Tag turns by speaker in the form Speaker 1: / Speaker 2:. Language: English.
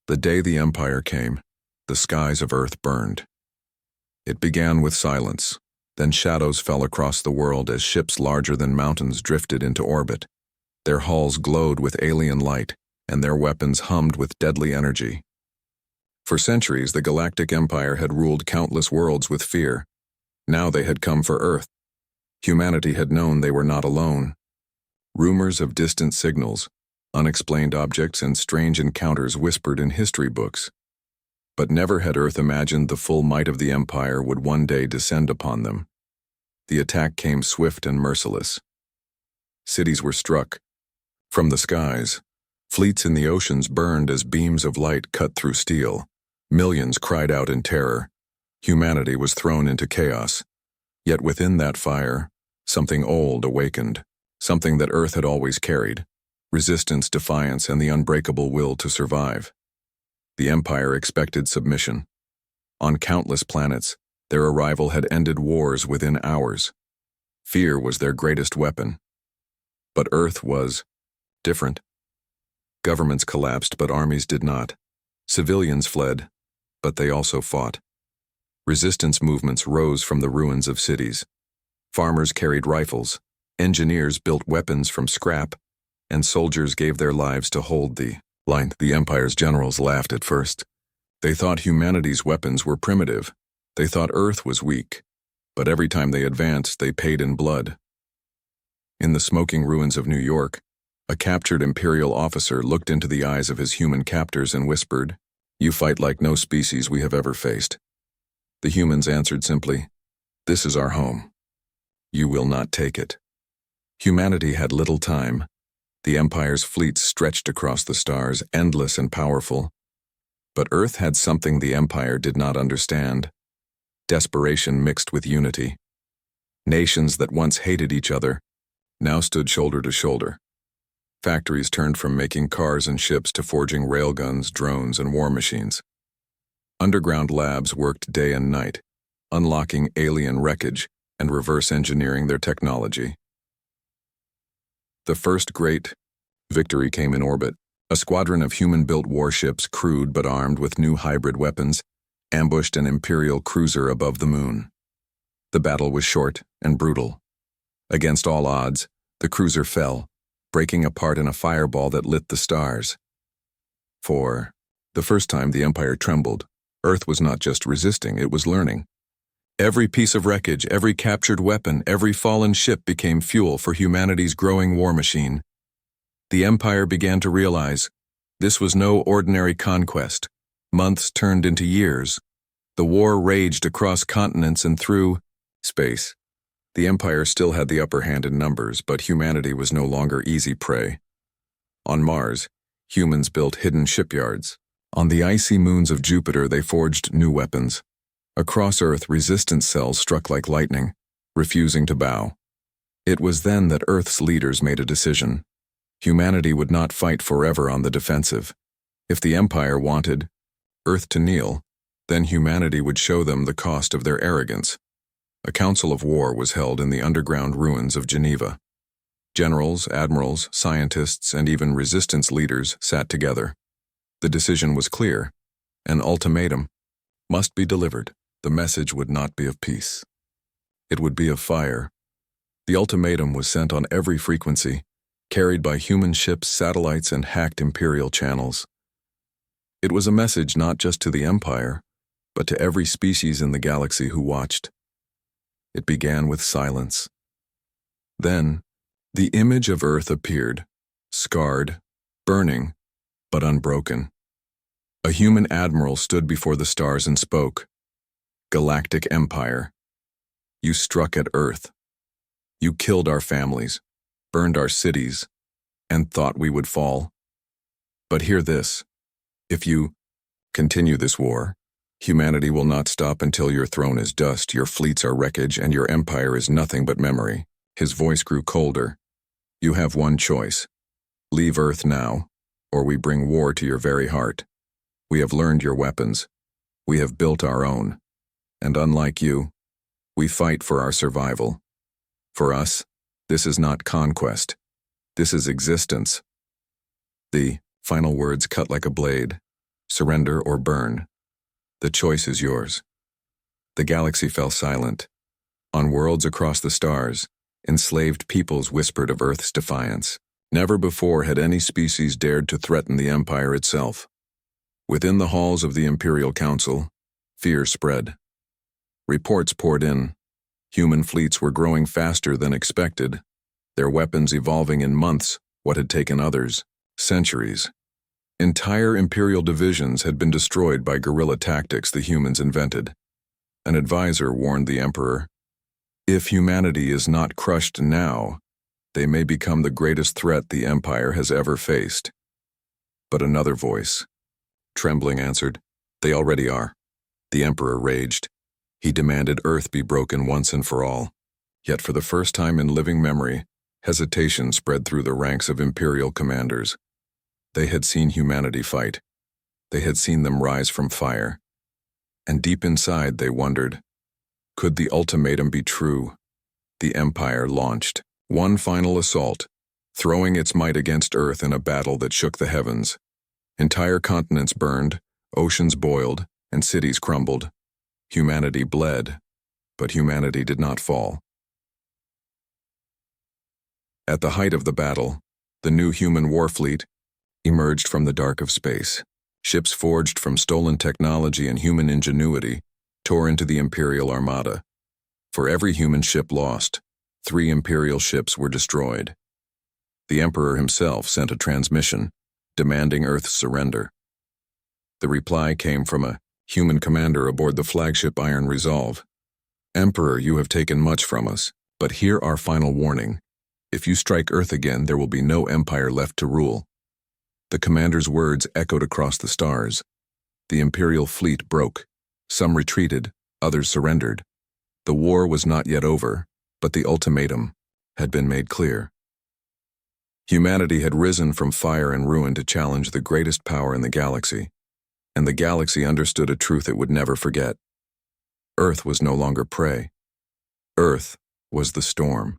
Speaker 1: The day the Empire came, the skies of Earth burned. It began with silence, then shadows fell across the world as ships larger than mountains drifted into orbit. Their hulls glowed with alien light, and their weapons hummed with deadly energy. For centuries, the Galactic Empire had ruled countless worlds with fear. Now they had come for Earth. Humanity had known they were not alone. Rumors of distant signals, unexplained objects, and strange encounters whispered in history books. But never had Earth imagined the full might of the Empire would one day descend upon them. The attack came swift and merciless. Cities were struck. From the skies, fleets in the oceans burned as beams of light cut through steel. Millions cried out in terror. Humanity was thrown into chaos. Yet within that fire, something old awakened, something that Earth had always carried: resistance, defiance, and the unbreakable will to survive. The Empire expected submission. On countless planets, their arrival had ended wars within hours. Fear was their greatest weapon. But Earth was different. Governments collapsed, but armies did not. Civilians fled, but they also fought. Resistance movements rose from the ruins of cities. Farmers carried rifles, engineers built weapons from scrap, and soldiers gave their lives to hold the line. The Empire's generals laughed at first. They thought humanity's weapons were primitive. They thought Earth was weak. But every time they advanced, they paid in blood. In the smoking ruins of New York, a captured Imperial officer looked into the eyes of his human captors and whispered, "You fight like no species we have ever faced." The humans answered simply, "This is our home. You will not take it." Humanity had little time. The Empire's fleets stretched across the stars, endless and powerful. But Earth had something the Empire did not understand: desperation mixed with unity. Nations that once hated each other now stood shoulder to shoulder. Factories turned from making cars and ships to forging railguns, drones, and war machines. Underground labs worked day and night, unlocking alien wreckage and reverse engineering their technology. The first great victory came in orbit. A squadron of human-built warships, crude but armed with new hybrid weapons, ambushed an Imperial cruiser above the moon. The battle was short and brutal. Against all odds, the cruiser fell, breaking apart in a fireball that lit the stars. For the first time, the Empire trembled. Earth was not just resisting, it was learning. Every piece of wreckage, every captured weapon, every fallen ship became fuel for humanity's growing war machine. The Empire began to realize this was no ordinary conquest. Months turned into years. The war raged across continents and through space. The Empire still had the upper hand in numbers, but humanity was no longer easy prey. On Mars, humans built hidden shipyards. On the icy moons of Jupiter, they forged new weapons. Across Earth, resistance cells struck like lightning, refusing to bow. It was then that Earth's leaders made a decision. Humanity would not fight forever on the defensive. If the Empire wanted Earth to kneel, then humanity would show them the cost of their arrogance. A council of war was held in the underground ruins of Geneva. Generals, admirals, scientists, and even resistance leaders sat together. The decision was clear: an ultimatum must be delivered. The message would not be of peace. It would be of fire. The ultimatum was sent on every frequency, carried by human ships, satellites, and hacked Imperial channels. It was a message not just to the Empire, but to every species in the galaxy who watched. It began with silence. Then, the image of Earth appeared, scarred, burning, but unbroken. A human admiral stood before the stars and spoke. "Galactic Empire, you struck at Earth. You killed our families, burned our cities, and thought we would fall. But hear this: if you continue this war, humanity will not stop until your throne is dust, your fleets are wreckage, and your empire is nothing but memory." His voice grew colder. "You have one choice. Leave Earth now, or we bring war to your very heart. We have learned your weapons. We have built our own. And unlike you, we fight for our survival. For us, this is not conquest. This is existence." The final words cut like a blade. Surrender or burn. The choice is yours. The galaxy fell silent. On worlds across the stars, enslaved peoples whispered of Earth's defiance. Never before had any species dared to threaten the Empire itself. Within the halls of the Imperial Council, fear spread. Reports poured in. Human fleets were growing faster than expected, their weapons evolving in months what had taken others centuries. Entire Imperial divisions had been destroyed by guerrilla tactics the humans invented. An advisor warned the Emperor, "If humanity is not crushed now, they may become the greatest threat the Empire has ever faced." But another voice, trembling, answered, "They already are." The Emperor raged. He demanded Earth be broken once and for all. Yet for the first time in living memory, hesitation spread through the ranks of Imperial commanders. They had seen humanity fight. They had seen them rise from fire. And deep inside they wondered, could the ultimatum be true? The Empire launched one final assault, throwing its might against Earth in a battle that shook the heavens. Entire continents burned, oceans boiled, and cities crumbled. Humanity bled, but humanity did not fall. At the height of the battle, the new human war fleet emerged from the dark of space. Ships forged from stolen technology and human ingenuity tore into the Imperial Armada. For every human ship lost, 3 Imperial ships were destroyed. The Emperor himself sent a transmission, demanding Earth's surrender. The reply came from a human commander aboard the flagship Iron Resolve. "Emperor, you have taken much from us, but hear our final warning. If you strike Earth again, there will be no empire left to rule." The commander's words echoed across the stars. The Imperial fleet broke. Some retreated, others surrendered. The war was not yet over, but the ultimatum had been made clear. Humanity had risen from fire and ruin to challenge the greatest power in the galaxy, and the galaxy understood a truth it would never forget. Earth was no longer prey. Earth was the storm.